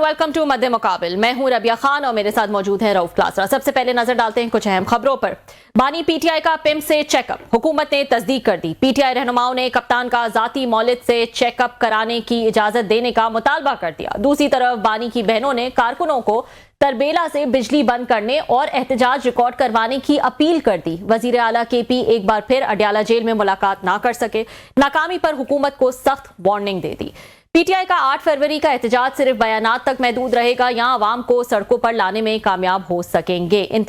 Welcome to मध्य मुकाबिल। मैं हूं रबिया खान और मेरे साथ मौजूद हैं रऊफ क्लासरा। सबसे पहले नजर डालते हैं कुछ अहम खबरों पर। बानी पीटीआई का पिम से चेकअप, हुकूमत ने तस्दीक कर दी। पीटीआई रहनुमाओं ने कप्तान का जाती मौलिद से चेकअप कराने की इजाजत देने का मुतालबा कर दिया। दूसरी तरफ बानी की बहनों ने कारकुनों को तरबेला से बिजली बंद करने और एहतजाज रिकॉर्ड करवाने की अपील कर दी। वजीर आला केपी एक बार फिर अडयाला जेल में मुलाकात ना कर सके। नाकामी पर हुकूमत को सख्त वार्निंग दे दी। पीटीआई का 8 फरवरी का एहतजाज सिर्फ बयानात तक महदूद रहेगा या आवाम को सड़कों पर लाने में कामयाब हो सकेंगे। इन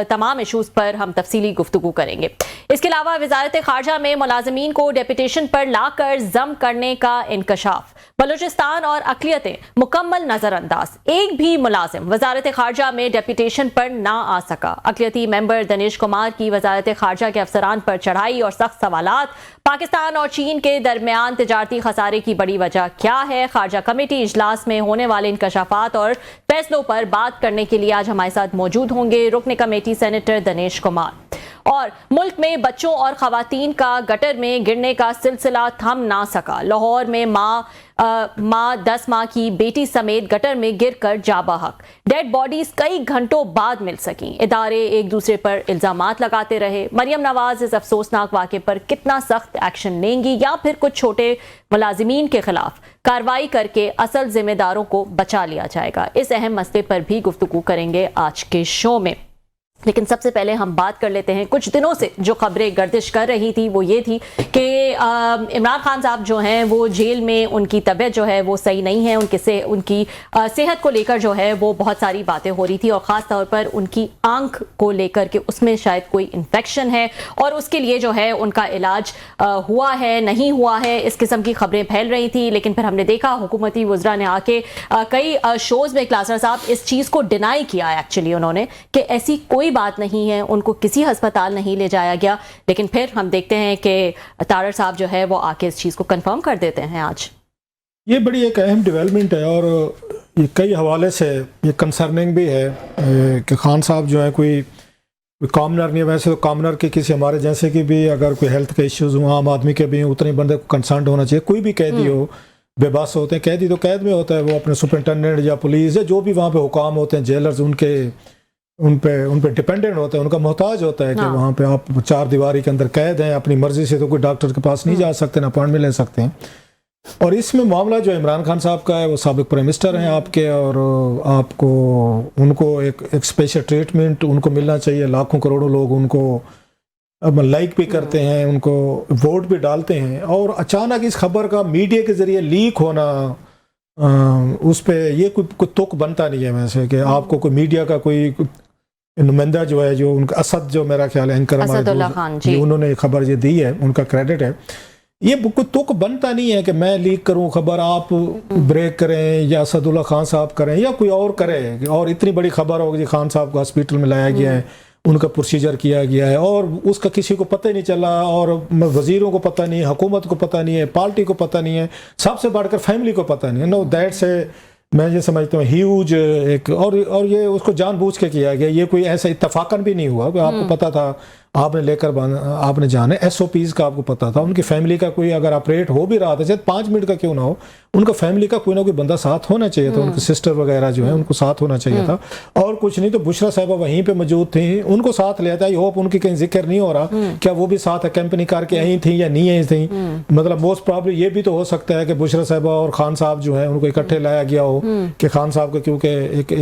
तमाम इशूज पर हम तफसीली गुफ्तगू करेंगे। इसके अलावा वजारत खारजा में मुलाजमीन को डेपुटेशन पर लाकर जम करने का इंकशाफ। बलूचिस्तान और अकलियतें मुकम्मल नजरअंदाज। एक भी मुलाजिम वजारत खारजा में डेपुटेशन पर ना आ सका। अकलियती मेंबर दनेश कुमार की वजारत खारजा के अफसरान पर चढ़ाई और सख्त सवालात। पाकिस्तान और चीन के दरमियान तिजारती खसारे की बड़ी वजह क्या है? खारजा कमेटी इजलास में होने वाले इंकशाफात और फैसलों पर बात करने के लिए आज हमारे साथ मौजूद होंगे रुकन कमेटी सेनेटर दनेश कुमार। और मुल्क में बच्चों और खवातीन का गटर में गिरने का सिलसिला थम ना सका। लाहौर में माँ 10 माह की बेटी समेत गटर में गिरकर जा बहक। डेड बॉडीज कई घंटों बाद मिल सकी। इदारे एक दूसरे पर इल्जामात लगाते रहे। मरियम नवाज इस अफसोसनाक वाक़े पर कितना सख्त एक्शन लेंगी या फिर कुछ छोटे मुलाजिमीन के खिलाफ कार्रवाई करके असल जिम्मेदारों को बचा लिया जाएगा? इस अहम मसले पर भी गुफ्तगू करेंगे आज के शो में। लेकिन सबसे पहले हम बात कर लेते हैं, कुछ दिनों से जो खबरें गर्दिश कर रही थी वो ये थी कि इमरान खान साहब जो हैं वो जेल में, उनकी तबीयत जो है वो सही नहीं है। उनकी सेहत को लेकर जो है वो बहुत सारी बातें हो रही थी और ख़ास तौर पर उनकी आंख को लेकर के उसमें शायद कोई इन्फेक्शन है और उसके लिए जो है उनका इलाज हुआ है नहीं हुआ है, इस किस्म की खबरें फैल रही थी। लेकिन फिर हमने देखा हुकूमती वज़रा ने आके कई शोज़ में क्लासर साहब इस चीज़ को डिनाई किया एक्चुअली उन्होंने कि ऐसी कोई बात नहीं है, उनको किसी अस्पताल नहीं ले जाया गया। लेकिन फिर हम देखते हैं कि तारड़ साहब जो है वो आके इस चीज़ को कंफर्म कर देते हैं। आज ये बड़ी एक अहम डेवलपमेंट है और ये कई हवाले से ये कंसर्निंग भी है कि खान साहब जो है कोई कॉमनर नहीं है। वैसे तो कॉमनर के किसी हमारे जैसे की भी अगर कोई हेल्थ के इश्यूज़ हो, आम आदमी के भी उतने बंदे को कंसर्न होना चाहिए। कोई भी कैदी हो, बेबस होते हैं, कैदी तो कैद में होता है, वो अपने सुपरिटेंडेंट या पुलिस या जो भी वहाँ पे हुकाम होते हैं, जेलर्स, उन पे डिपेंडेंट होता है, उनका मोहताज होता है कि वहाँ पे आप 4 दीवारी के अंदर कैद हैं। अपनी मर्जी से तो कोई डॉक्टर के पास नहीं जा सकते, ना अपॉइंटमेंट ले सकते हैं। और इसमें मामला जो इमरान खान साहब का है, वो साबिक प्राइम मिनिस्टर हैं आपके, और आपको उनको एक स्पेशल ट्रीटमेंट उनको मिलना चाहिए। लाखों करोड़ों लोग उनको लाइक भी करते हैं, उनको वोट भी डालते हैं, और अचानक इस खबर का मीडिया के ज़रिए लीक होना, उस पर ये कोई तुक बनता नहीं है वैसे कि आपको कोई मीडिया का कोई नुमाइंदा जो है, जो उनका असद जो मेरा ख्याल है एंकर खान जी, उन्होंने खबर ये दी है, उनका क्रेडिट है। ये कोई तुक बनता नहीं है कि मैं लीक करूं खबर, आप ब्रेक करें या असदुल्ला खान साहब करें या कोई और करे, और इतनी बड़ी खबर होगी खान साहब को हॉस्पिटल में लाया गया है, उनका प्रोसीजर किया गया है और उसका किसी को पता ही नहीं चला, और वजीरों को पता नहीं है, हुकूमत को पता नहीं है, पार्टी को पता नहीं है, सबसे बढ़कर फैमिली को पता नहीं है। नो दैट से मैं ये समझता हूँ ह्यूज एक, और ये उसको जानबूझ के किया गया। ये कोई ऐसा इत्तफाकन भी नहीं हुआ। आपको पता था, आपने लेकर आपने जाने SOPs का आपको पता था। उनकी फैमिली का कोई अगर ऑपरेट हो भी रहा था, चाहे 5 मिनट का क्यों ना हो, उनका फैमिली का कोई ना कोई बंदा साथ होना चाहिए था। उनकी सिस्टर वगैरह जो है उनको साथ होना चाहिए था, और कुछ नहीं तो बुशरा साहिबा वहीं पे मौजूद थी, उनको साथ लिया था। आई होप उनकी कहीं जिक्र नहीं हो रहा क्या वो भी साथ कंपनी करके आई थी या नहीं आई थी। मतलब मोस्ट प्रॉब्ली ये भी तो हो सकता है कि बुशरा साहिबा और खान साहब जो है उनको इकट्ठे लाया गया हो कि खान साहब का क्योंकि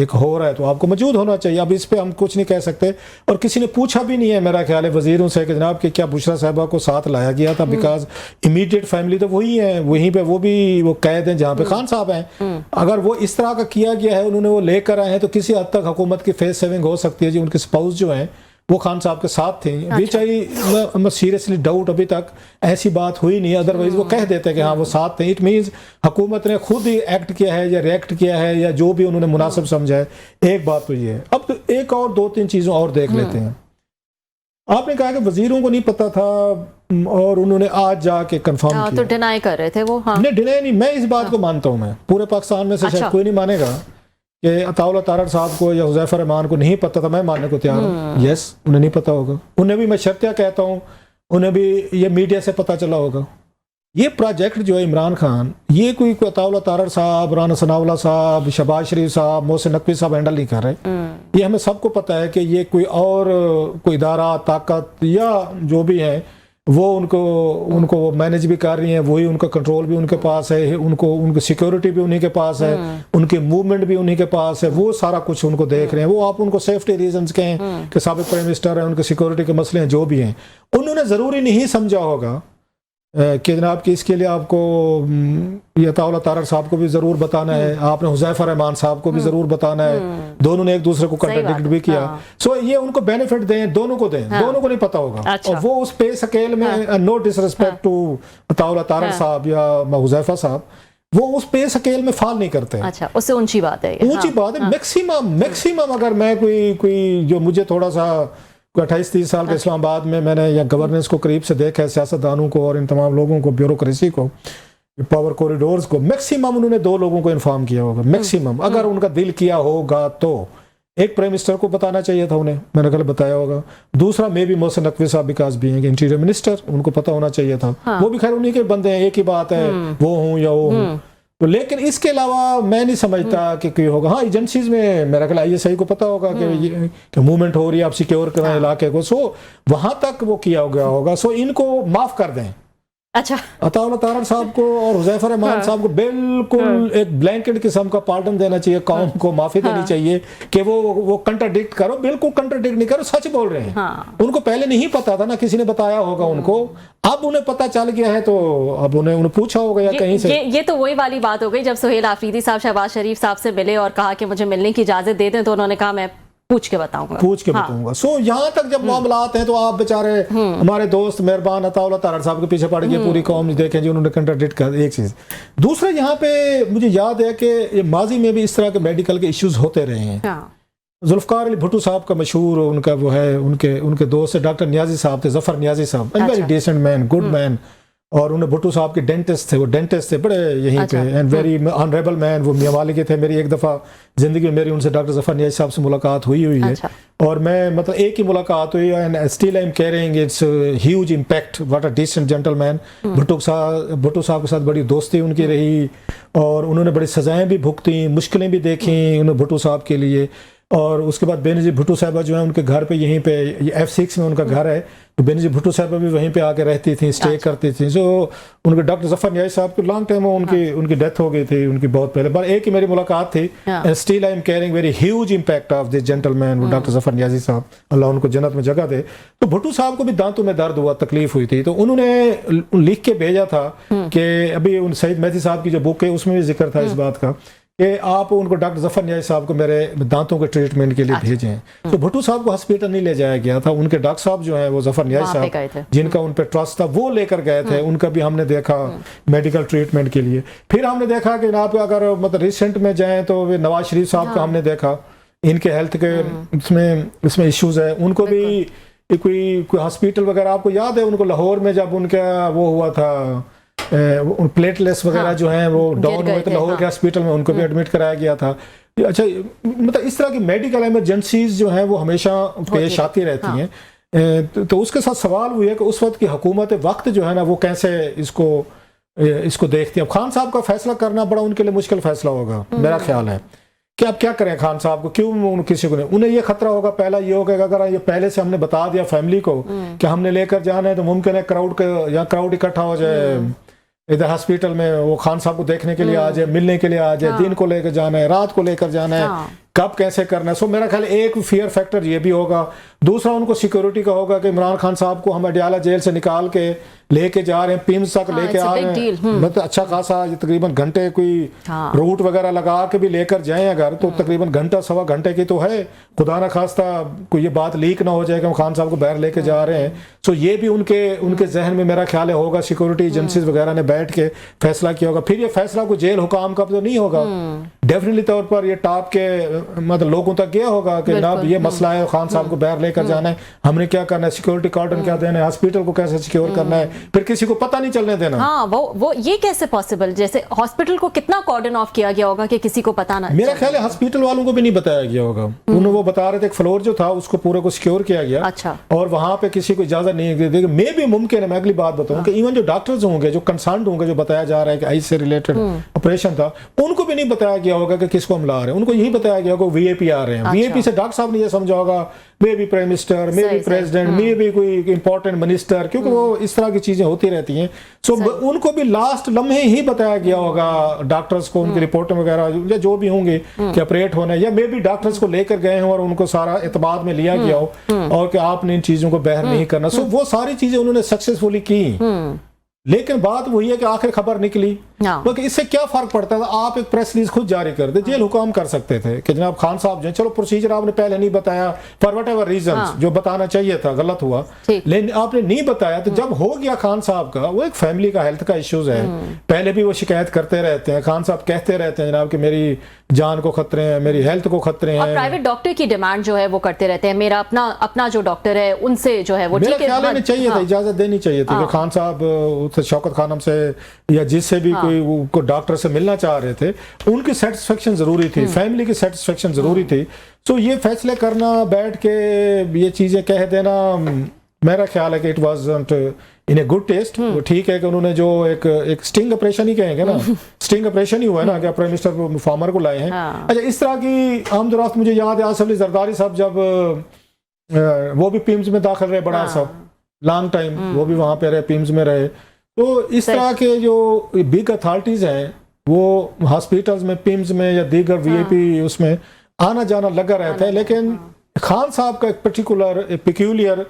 एक हो रहा है तो आपको मौजूद होना चाहिए। अब इस पर हम कुछ नहीं कह सकते, और किसी ने पूछा भी नहीं है मेरा ख्याल है वजीरों से कि जनाब कि क्या बुशरा साहिबा को साथ लाया गया था, बिकॉज इमीडिएट फैमिली तो वही है, वहीं पे वो भी वो कैद हैं जहाँ पे खान साहब हैं। अगर वो इस तरह का किया गया है, उन्होंने वो लेकर आए हैं, तो किसी हद तक हुकूमत की फेस सेविंग हो सकती है जी। उनके स्पाउस जो हैं वो खान साहब के साथ थे। मैं सीरियसली डाउट अभी तक ऐसी बात हुई नहीं, अदरवाइज वो कह देते कि हाँ वो साथ थे। इट मीन्स हुकूमत ने खुद ही एक्ट किया है या रिएक्ट किया है या जो भी उन्होंने मुनासिब समझा है। एक बात तो ये है। अब तो एक और 2-3 चीज़ों और देख लेते हैं। आपने कहा कि वजीरों को नहीं पता था और उन्होंने आज जाके कंफर्म किया, तो डिनाई कर रहे थे वो। नहीं डिनाई नहीं, मैं इस बात को मानता हूँ। मैं पूरे पाकिस्तान में से शायद कोई नहीं मानेगा कि अताउल्लाह तारड़ साहब को या हुज़ैफा रहमान को नहीं पता था। मैं मानने को तैयार हूँ, यस उन्हें नहीं पता होगा। उन्हें भी मैं शर्तिया कहता हूँ, उन्हें भी ये मीडिया से पता चला होगा, یہ پروجیکٹ جو ہے عمران خان یہ کوئی عطاءاللہ طارڑ صاحب، رانا ثناءاللہ صاحب، شہباز شریف صاحب، محسن نقوی صاحب ہینڈل نہیں کر رہے. یہ ہمیں سب کو پتہ ہے کہ یہ کوئی اور کوئی ادارہ، طاقت یا جو بھی ہے وہ ان کو مینج بھی کر رہی ہیں، وہی ان کا کنٹرول بھی ان کے پاس ہے، ان کی سیکیورٹی بھی انہی کے پاس ہے، ان کی موومنٹ بھی انہی کے پاس ہے، وہ سارا کچھ ان کو دیکھ رہے ہیں. وہ آپ ان کو سیفٹی ریزنز کہیں کہ سابق پرائم منسٹر ہیں، ان کے سیکیورٹی کے مسئلے ہیں جو بھی ہیں، انہوں نے ضروری نہیں سمجھا ہوگا کہ جناب کہ اس کے لیے آپ کو یہ عطاءاللہ طارڑ صاحب کو بھی ضرور بتانا ہے، آپ نے حذیفہ رحمان صاحب کو بھی ضرور بتانا ہے. دونوں نے ایک دوسرے کو کنٹراڈکٹ بھی کیا. سو یہ ان کو بینیفٹ دیں، دونوں کو دیں، دونوں کو نہیں پتا ہوگا. اور وہ اس پے سکیل میں، نو ڈس ریسپیکٹ ٹو عطاءاللہ طارڑ صاحب یا حذیفہ صاحب، وہ اس پے سکیل میں فال نہیں کرتے. اچھا، اس سے اونچی بات ہے، اونچی بات ہے. میکسیمم اگر میں کوئی جو مجھے تھوڑا سا 28-30 سال کے اسلام آباد میں نے یا گورننس کو قریب سے دیکھا ہے، سیاستدانوں کو اور ان تمام لوگوں کو، بیوروکریسی کو، پاور کوریڈورز کو، میکسیمم انہوں نے 2 لوگوں کو انفارم کیا ہوگا. میکسیمم اگر ان کا دل کیا ہوگا تو ایک پرائم منسٹر کو بتانا چاہیے تھا انہیں، میں نے کل بتایا ہوگا. دوسرا میں بھی محسن نقوی صاحب بیکاز بھی ہیں کہ انٹیریئر منسٹر، ان کو پتا ہونا چاہیے تھا. وہ بھی خیر انہی کے بندے ہیں، ایک ہی بات ہے، وہ ہوں یا وہ ہوں. لیکن اس کے علاوہ میں نہیں سمجھتا کہ کوئی ہوگا. ہاں ایجنسیز میں میرا خیال ISI کو پتا ہوگا کہ موومنٹ ہو رہی ہے، آپ سیکیور کریں علاقے کو. سو وہاں تک وہ کیا گیا ہوگا. سو ان کو معاف کر دیں. اچھا، عطاءاللہ طارڑ صاحب کو اور حذیفہ رحمان صاحب کو بالکل ایک بلینکٹ قسم کا پارڈن دینا چاہیے. قوم کو معافی دینی چاہیے کہ وہ کنٹراڈکٹ کرو، بالکل کنٹراڈکٹ نہیں کرو، سچ بول رہے ہیں. ان کو پہلے نہیں پتا تھا نا، کسی نے بتایا ہوگا ان کو، اب انہیں پتا چل گیا ہے تو اب انہیں پوچھا ہوگا یا کہیں سے. یہ تو وہی والی بات ہو گئی جب سہیل آفریدی صاحب شہباز شریف صاحب سے ملے اور کہا کہ مجھے ملنے کی اجازت دے دیں، تو انہوں نے کہا میں پوچھ کے بتاؤں گا. سو یہاں تک جب معاملات ہیں تو آپ بیچارے ہمارے دوست مہربان عطاءاللہ طارڑ صاحب کے پیچھے پڑ گئے، پوری قوم دیکھیں جی انہوں نے کنٹراڈکٹ کر. ایک چیز. دوسرا یہاں پہ مجھے یاد ہے کہ یہ ماضی میں بھی اس طرح کے میڈیکل کے ایشوز ہوتے رہے ہیں. ذوالفقار علی بھٹو صاحب کا مشہور ان کا وہ ہے، ان کے دوست ڈاکٹر نیازی صاحب تھے، ظفر نیازی صاحب، ویری ڈیسنٹ مین، گڈ مین. اور انہیں بھٹو صاحب کے ڈینٹسٹ تھے، وہ ڈینٹسٹ تھے بڑے یہیں پہ، اینڈ ویری آنریبل مین. وہ میاں والی کے تھے. میری ایک دفعہ زندگی میں میری ان سے ڈاکٹر ظفر نیازی صاحب سے ملاقات ہوئی ہے. اور میں مطلب ایک ہی ملاقات ہوئی، and still I am caring it's huge impact. What a decent gentleman. Bhutto صاحب کے ساتھ بڑی دوستی ان کی رہی، اور انہوں نے بڑی سزائیں بھی بھگتیں، مشکلیں بھی دیکھیں انہوں بھٹو صاحب کے لیے. اور اس کے بعد بینظیر بھٹو صاحبہ جو ہیں ان کے گھر پہ یہیں پہ F6 میں ان کا گھر ہے، تو بینظیر بھٹو صاحبہ بھی وہیں پہ آ کے رہتی تھیں، اسٹے کرتی تھیں. سو ان کے ڈاکٹر ظفر نیازی صاحب کو لانگ ٹائم ان کی ڈیتھ ہو گئی تھی ان کی بہت پہلے. پر ایک ہی میری ملاقات تھی. Still I am caring very huge impact of this gentleman, وہ ڈاکٹر ظفر نیازی صاحب، اللہ ان کو جنت میں جگہ دے. تو بھٹو صاحب کو بھی دانتوں میں درد ہوا، تکلیف ہوئی تھی. تو انہوں نے لکھ کے بھیجا تھا کہ ابھی ان سعید مہدی صاحب کی جو بک ہے اس میں بھی ذکر تھا اس بات کا کہ آپ ان کو ڈاکٹر ظفر نیازی صاحب کو میرے دانتوں کے ٹریٹمنٹ کے لیے بھیجیں. تو بھٹو صاحب کو ہاسپٹل نہیں لے جایا گیا تھا. ان کے ڈاکٹر صاحب جو ہیں وہ ظفر نیازی صاحب جن کا ان پہ ٹرسٹ تھا وہ لے کر گئے تھے. ان کا بھی ہم نے دیکھا میڈیکل ٹریٹمنٹ کے لیے. پھر ہم نے دیکھا کہ آپ اگر مطلب ریسنٹ میں جائیں تو نواز شریف صاحب کا ہم نے دیکھا، ان کے ہیلتھ کے اس میں ایشوز ہے. ان کو بھی کوئی ہاسپٹل وغیرہ آپ کو یاد ہے ان کو لاہور میں جب ان کا وہ ہوا تھا پلیٹلیس وغیرہ جو ہیں وہ ڈاؤن ہوئے تھے لاہور کے ہاسپٹل میں، ان کو بھی ایڈمٹ کرایا گیا تھا. اچھا مطلب اس طرح کی میڈیکل ایمرجنسیز جو ہیں وہ ہمیشہ پیش آتی رہتی ہیں. تو اس کے ساتھ سوال وہ ہے کہ اس وقت کی حکومت وقت جو ہے نا وہ کیسے اس کو دیکھتی ہے. اب خان صاحب کا فیصلہ کرنا بڑا ان کے لیے مشکل فیصلہ ہوگا میرا خیال ہے کہ اب کیا کریں خان صاحب کو. کیوں کسی کو نہیں، انہیں یہ خطرہ ہوگا، پہلا یہ ہوگا کہ اگر یہ پہلے سے ہم نے بتا دیا فیملی کو کہ ہم نے لے کر جانا ہے تو ممکن ہے کراؤڈ اکٹھا ہو جائے ادھر ہاسپٹل میں، وہ خان صاحب کو دیکھنے کے لیے آ جائے، ملنے کے لیے آ جائے، دن کو لے کر جانا ہے، رات کو لے کر جانا ہے، کب کیسے کرنا ہے. سو میرا خیال ایک فیئر فیکٹر یہ بھی ہوگا. دوسرا ان کو سیکیورٹی کا ہوگا کہ عمران خان صاحب کو ہم اڈیالہ جیل سے نکال کے لے کے جا رہے ہیں، پیمز تک لے کے آ رہے ہیں، مطلب اچھا خاصا تقریباً گھنٹے کوئی روٹ وغیرہ لگا کے بھی لے کر جائیں اگر تو تقریباً گھنٹہ سوا گھنٹے کی تو ہے. خدا نہ خواستہ کوئی یہ بات لیک نہ ہو جائے کہ ہم خان صاحب کو باہر لے کے جا رہے ہیں. سو یہ بھی ان کے ذہن میں میرا خیال ہوگا. سیکیورٹی ایجنسیز وغیرہ نے بیٹھ کے فیصلہ کیا ہوگا. پھر یہ فیصلہ کوئی جیل حکام کا تو نہیں ہوگا، डेफिनेटली तौर पर ये टॉप के मतलब लोगों तक गया होगा कि जनाब ये मसला है, खान साहब को बाहर लेकर जाना है, हमने क्या करना है, सिक्योरिटी कॉर्डन क्या देना है, हॉस्पिटल को कैसे सिक्योर करना है, फिर किसी को पता नहीं चलने देना। हाँ, वो ये कैसे पॉसिबल, जैसे हॉस्पिटल को कितना कॉर्डन ऑफ किया गया होगा कि किसी को पता ना? मेरा ख्याल है हॉस्पिटल वालों को भी नहीं बताया गया होगा। उन्होंने वो बता रहे थे एक फ्लोर जो था उसको पूरे को सिक्योर किया गया। अच्छा। और वहां पे किसी को इजाजत नहीं दी। मे भी मुमकिन है, मैं अगली बात बताऊं कि इवन जो डॉक्टर्स होंगे, जो कंसर्न होंगे, जो बताया जा रहा है कि आई से रिलेटेड ऑपरेशन था, उनको भी नहीं बताया गया होगा कि किसको हम ला रहे हैं। उनको यही बताया गया होगा वीआईपी आ रहे हैं। वीआईपी से डॉक्टर साहब ने ये समझा होगा may be prime minister, may be president, may be कोई इंपॉर्टेंट मिनिस्टर, क्योंकि वो इस तरह की चीजें होती रहती हैं। सो उनको भी लास्ट लम्हे ही बताया गया होगा डॉक्टर्स को, उनकी रिपोर्ट वगैरह या जो भी होंगे कि ऑपरेट होना है, या मे बी डॉक्टर्स को लेकर गए हों और उनको सारा एतमाद में लिया गया हो और कि आपने इन चीजों को बाहर नहीं करना। सो वो सारी चीजें उन्होंने सक्सेसफुली की। लेकिन बात वही है कि आखिर खबर निकली, क्योंकि इससे क्या फर्क पड़ता है? आप एक प्रेस रिलीज खुद जारी कर दे, जेल हुकाम कर सकते थे कि जनाब खान साहब जो चलो प्रोसीजर आपने पहले नहीं बताया फॉर वट एवर रीजन, जो बताना चाहिए था गलत हुआ, लेकिन आपने नहीं बताया। तो जब हो गया खान साहब का, वो एक फैमिली का हेल्थ का इश्यूज है, पहले भी वो शिकायत करते रहते हैं, खान साहब कहते रहते हैं जनाब कि मेरी जान को खतरे हैं, मेरी हेल्थ को खतरे हैं। प्राइवेट डॉक्टर की डिमांड जो है वो करते रहते हैं, मेरा अपना जो डॉक्टर है उनसे जो है वो मेरे ख्याल में चाहिए था, इजाजत देनी चाहिए थी कि खान साहब शौकत खानम से या जिससे भी कोई डॉक्टर से मिलना चाह रहे थे, उनकी सेटिस्फेक्शन जरूरी थी, फैमिली की सेटिस्फेक्शन जरूरी थी। तो ये फैसले करना, बैठ के ये चीजें कह देना, मेरा ख्याल है कि it wasn't in a good test. ठीक है कि उन्होंने जो एक स्टिंग ऑपरेशन ही कहेंगे ना, स्टिंग ऑपरेशन ही हुआ है ना कि प्राइम मिनिस्टर फार्मर को लाए हैं। अच्छा, इस तरह की आमदरास्त मुझे याद है आसिफ अली जरदारी साहब जब वो भी पीम्स में दाखिल रहे, बड़ा साहब लॉन्ग टाइम वो भी वहां पे रहे, पीम्स में रहे। तो इस तरह के जो बिग अथॉरिटीज हैं वो हॉस्पिटल्स में, पिम्स में या दीगर वीआईपी उसमें आना जाना लगा रहता है। लेकिन खान साहब का एक पर्टिकुलर पिक्यूलियर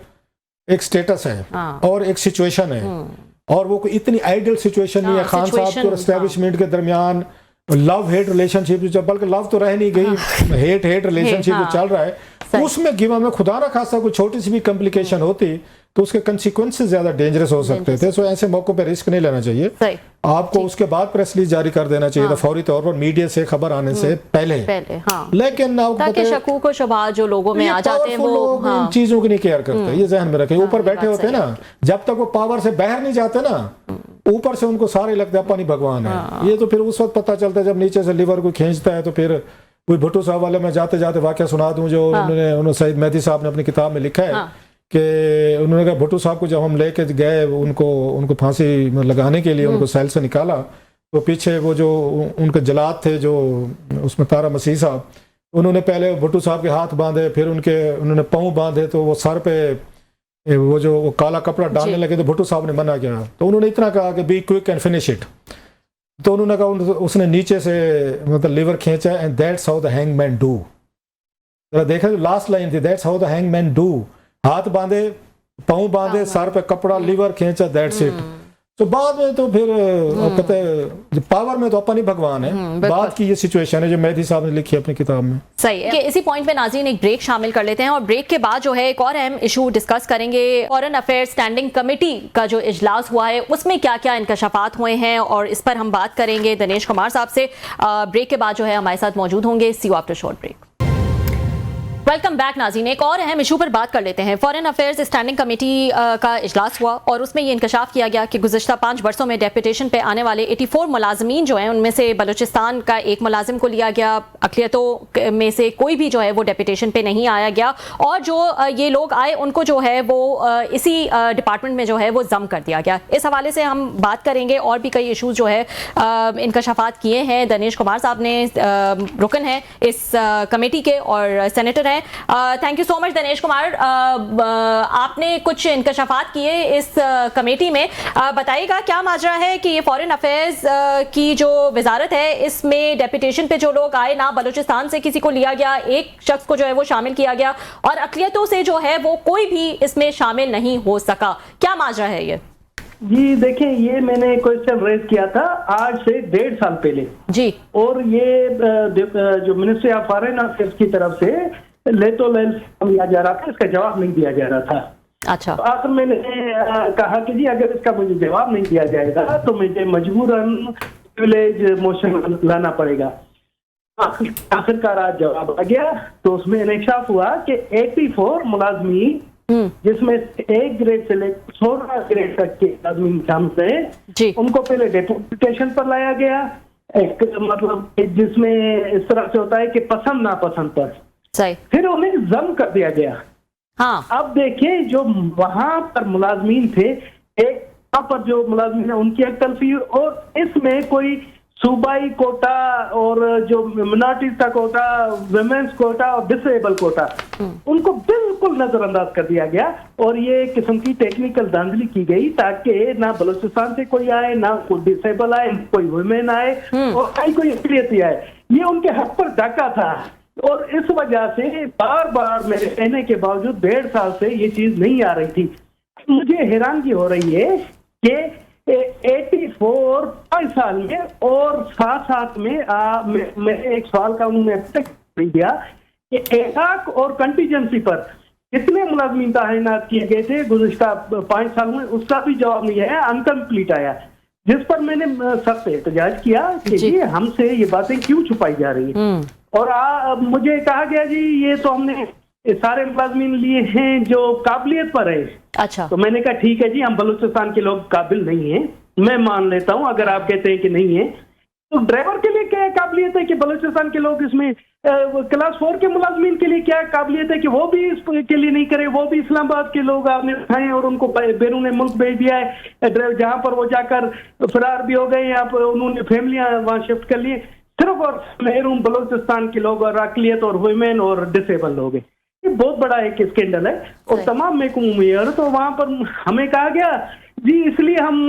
एक स्टेटस है और एक सिचुएशन है, और वो कोई इतनी आइडियल सिचुएशन नहीं है। खान साहब और एस्टेब्लिशमेंट के दरमियान लव हेट रिलेशनशिप, बल्कि लव तो रह नहीं गई, हेट रिलेशनशिप जो चल रहा है, उसमें गिवन में खुदा ना खासा कोई छोटी सी भी कॉम्प्लिकेशन होती तो उसके कंसिक्वेंसेस ज्यादा डेंजरस हो सकते थे। सो ऐसे मौकों पे रिस्क नहीं लेना चाहिए। आपको उसके बाद प्रेस रिलीज जारी कर देना चाहिए था फौरी तौर पर, मीडिया से खबर आने से पहले। लेकिन ताकि शकूक और शुबहात जो लोगों में आ जाते हैं वो इन चीजों की नहीं केयर करते, ये जहन में रखें। ऊपर बैठे होते हैं ना, जब तक वो पावर से बाहर नहीं जाते ना, ऊपर से उनको सारे लगता है अपनी भगवान है। ये तो फिर उस वक्त पता चलता है जब नीचे से लिवर को खींचता है। तो फिर कोई भुट्टो साहब वाले मैं जाते जाते वाकया सुना दूं जो उन्होंने सईद मेहदी साहब ने अपनी किताब में लिखा है कि उन्होंने कहा भुट्टो साहब को जब हम लेके गए उनको फांसी लगाने के लिए उनको सेल से निकाला, तो पीछे वो जो उनके जलाद थे जो उसमें तारा मसीह साहब, उन्होंने पहले भुट्टो साहब के हाथ बांधे, फिर उन्होंने पाँव बांधे, तो वो सर पे वो काला कपड़ा डालने लगे तो भुट्टो साहब ने मना किया। तो उन्होंने इतना कहा कि be quick and finish it. तो उन्होंने कहा उसने नीचे से मतलब लिवर खींचा, and that's how the hangman do. देखा लास्ट लाइन थी, that's how the hangman do. हाथ बांधे, पाँव बांधे, सर पे कपड़ा, लिवर खींचा, दैट्स इट। तो बाद में तो फिर कहते हैं पावर में तो अपन ही भगवान है। बात की ये सिचुएशन है जो मेहदी साहब ने लिखी है अपनी किताब में। सही है कि इसी पॉइंट पे नाज़रीन एक ब्रेक शामिल कर लेते हैं, और ब्रेक के बाद जो है एक और अहम इशू डिस्कस करेंगे। फॉरेन अफेयर्स स्टैंडिंग कमेटी का जो इजलास हुआ है उसमें क्या क्या इंकशाफात हुए हैं, और इस पर हम बात करेंगे दिनेश कुमार साहब से। ब्रेक के बाद जो है हमारे साथ मौजूद होंगे। See you after short break. Welcome back नाज़रीन, एक और अहम इशू पर बात कर लेते हैं। फॉरेन अफेयर्स स्टैंडिंग कमेटी का इजलास हुआ और उसमें ये इंकशाफ किया गया कि गुज़श्ता 5 बरसों में डेपुटेशन पे आने वाले 84 मुलाजमीन जो हैं उनमें से बलूचिस्तान का एक मुलाजिम को लिया गया, अक़लियतों में से कोई भी जो है वो डेपुटेशन पे नहीं आया गया, और जो ये लोग आए उनको जो है वो इसी डिपार्टमेंट में जो है वो जम कर दिया गया। इस हवाले से हम बात करेंगे, और भी कई इशूज़ जो है इंकशाफात किए हैं। दिनेश कुमार साहब ने रुकन है इस कमेटी के और सेनेटर हैं। Thank you so much Dinesh Kumar, आपने कुछ इंकशाफात किए इस कमेटी में। बताइएगा क्या माजरा है कि ये फॉरेन अफेयर्स की जो वजारत है इसमें डेपुटेशन पे जो लोग आए, ना बलूचिस्तान से किसी को लिया गया, एक शख्स को जो है वो शामिल किया गया, और अक़लियतों से जो है वो कोई भी इसमें शामिल नहीं हो सका। क्या माजरा है ये? जी देखिए, ये मैंने क्वेश्चन रेज किया था आज से 1.5 साल पहले जी, और ये जो मिनिस्ट्री ऑफ फॉरेन अफेयर्स की तरफ से लेतो लेल लिया जा रहा था, इसका जवाब नहीं दिया जा रहा था। अच्छा, तो आखिर मैंने कहा कि जी अगर इसका मुझे जवाब नहीं दिया जाएगा तो मुझे मजबूरन प्रिविलेज मोशन लाना पड़ेगा। आखिरकार आज जवाब आ गया। तो उसमें इंकशाफ हुआ कि 84 मुलाजमीन, जिसमें 1 ग्रेड से लेकर 16 ग्रेड तक के मुलाजमीन शामिल थे, उनको पहले डेपुटेशन पर लाया गया, एक मतलब जिसमें इस तरह से होता है कि पसंद नापसंद पर, फिर उन्हें जम कर दिया गया। हाँ। अब देखिए जो वहां पर मुलाजमीन थे, एक वहां पर जो मुलाजमीन है उनकी एक तलफी, और इसमें कोई सूबाई कोटा और जो मिनॉरिटीज का कोटा, वुमेन्स कोटा और डिसेबल कोटा, उनको बिल्कुल नजरअंदाज कर दिया गया। और ये एक किस्म की टेक्निकल धांधली की गई ताकि ना बलूचिस्तान से कोई आए, ना कोई डिसेबल आए, कोई वुमेन आए और कोई अकलियती आए। ये उनके हक पर डाका था। और इस वजह से बार बार मेरे कहने के बावजूद 1.5 साल से ये चीज नहीं आ रही थी। मुझे हैरानगी हो रही है कि 84 5 साल में और साथ में मैं एक सवाल का उन्होंने दिया कि एकाक और कंटीजेंसी पर कितने मुलाजमीन तैनात किए गए थे गुज़िश्ता 5 साल में, उसका भी जवाब नहीं है, अनकम्प्लीट आया। जिस पर मैंने सख्त एहतजाज किया कि जी हमसे ये बातें क्यों छुपाई जा रही है। और मुझे कहा गया जी ये तो हमने सारे मुलाजमीन लिए हैं जो काबिलियत पर है। अच्छा। तो मैंने कहा ठीक है जी, हम बलूचिस्तान के लोग काबिल नहीं हैं, मैं मान लेता हूं अगर आप कहते हैं कि नहीं है। तो ड्राइवर के लिए क्या काबिलियत है कि बलूचिस्तान के लोग इसमें, क्लास 4 के मुलाजमीन के लिए क्या काबिलियत है कि वो भी इसके लिए नहीं करे। वो भी इस्लामाबाद के लोग आपने उठाए और उनको बैरून मुल्क भेज दिया है, जहां पर वो जाकर फरार भी हो गए, आप उन्होंने फैमिलियां वहां शिफ्ट कर लिए। सिर्फ और महरूम बलूचिस्तान के लोग और अकलियत और वुमेन और डिसेबल लोग हैं। ये बहुत बड़ा एक स्कैंडल है। और तमाम महकूमों में तो वहां पर हमें कहा गया जी इसलिए हम